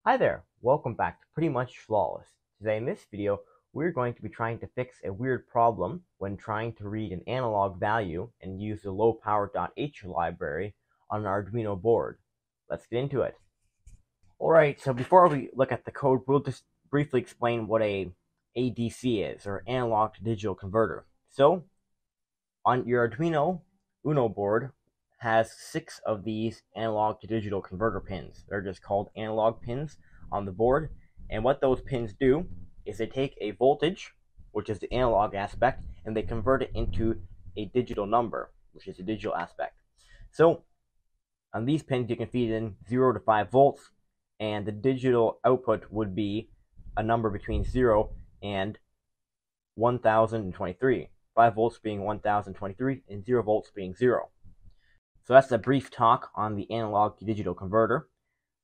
Hi there, welcome back to Pretty Much Flawless. Today in this video, we're going to be trying to fix a weird problem when trying to read an analog value and use the LowPower.h library on an Arduino board. Let's get into it. Alright, so before we look at the code, we'll just briefly explain what a ADC is, or analog to digital converter. So, on your Arduino Uno board, has 6 of these analog to digital converter pins. They're just called analog pins on the board. And what those pins do is they take a voltage, which is the analog aspect, and they convert it into a digital number, which is the digital aspect. So on these pins, you can feed in 0 to 5 volts, and the digital output would be a number between 0 and 1023. 5 volts being 1023, and 0 volts being 0. So that's a brief talk on the analog to digital converter.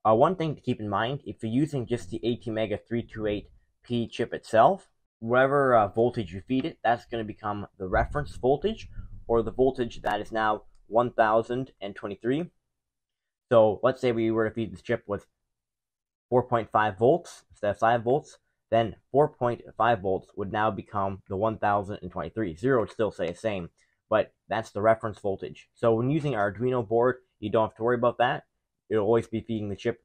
One thing to keep in mind, if you're using just the ATmega 328P chip itself, whatever voltage you feed it, that's going to become the reference voltage, or the voltage that is now 1023. So let's say we were to feed this chip with 4.5 volts instead of 5 volts, then 4.5 volts would now become the 1023. 0 would still stay the same, but that's the reference voltage. So when using our Arduino board, you don't have to worry about that. It'll always be feeding the chip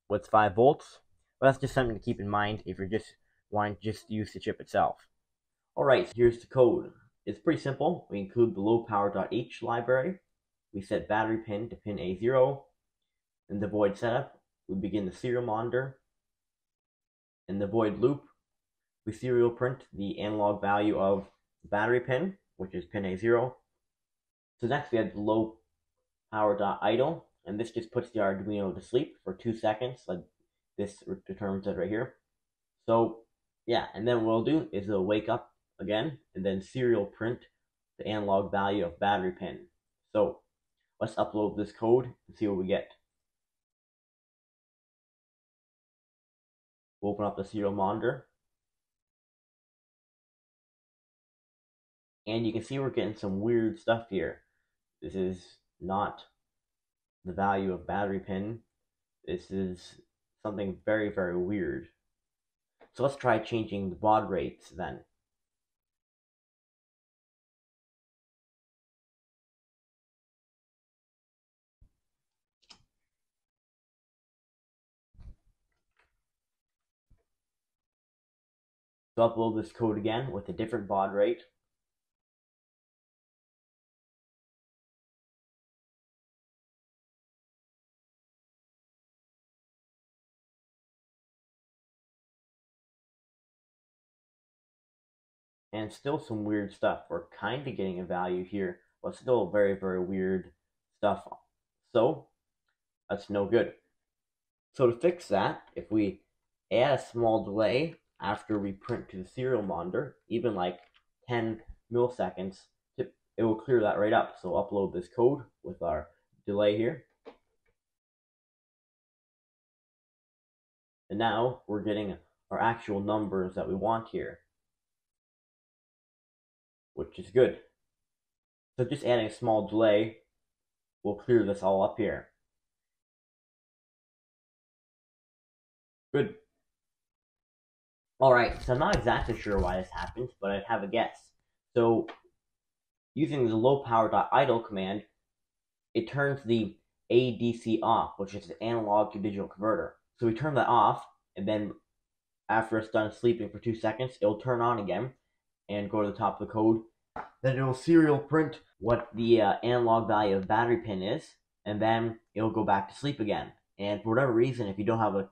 with 5 volts. But that's just something to keep in mind if you're just wanting to just use the chip itself. Alright, so here's the code. It's pretty simple. We include the LowPower.h library. We set battery pin to pin A0. In the void setup, we begin the serial monitor. In the void loop, we serial print the analog value of the battery pin, which is pin A0. So next we have the LowPower.idle, and this just puts the Arduino to sleep for 2 seconds, like this determines it right here. So yeah, and then what we'll do is it'll wake up again, and then serial print the analog value of battery pin. So let's upload this code and see what we get. We'll open up the serial monitor. And you can see we're getting some weird stuff here. This is not the value of battery pin. This is something very, very weird. So let's try changing the baud rates then. So upload this code again with a different baud rate. And still some weird stuff. We're kind of getting a value here, but still very, very weird stuff. So that's no good. So to fix that, if we add a small delay after we print to the serial monitor, even like 10 milliseconds, it will clear that right up. So upload this code with our delay here. And now we're getting our actual numbers that we want here, which is good. So just adding a small delay will clear this all up here. Good. Alright, so I'm not exactly sure why this happens, but I'd have a guess. So using the LowPower.idle command, it turns the ADC off, which is the analog to digital converter. So we turn that off, and then after it's done sleeping for 2 seconds, it'll turn on again and go to the top of the code. Then it'll serial print what the analog value of battery pin is, and then it'll go back to sleep again. And for whatever reason, if you don't have a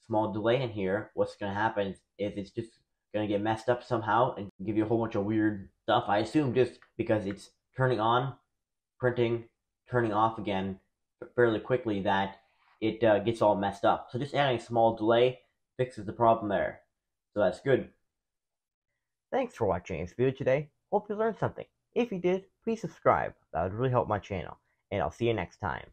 small delay in here, what's going to happen is it's just going to get messed up somehow and give you a whole bunch of weird stuff. I assume just because it's turning on, printing, turning off again fairly quickly that it gets all messed up. So just adding a small delay fixes the problem there. So that's good. Thanks for watching this video today. Hope you learned something. If you did, please subscribe. That would really help my channel. And I'll see you next time.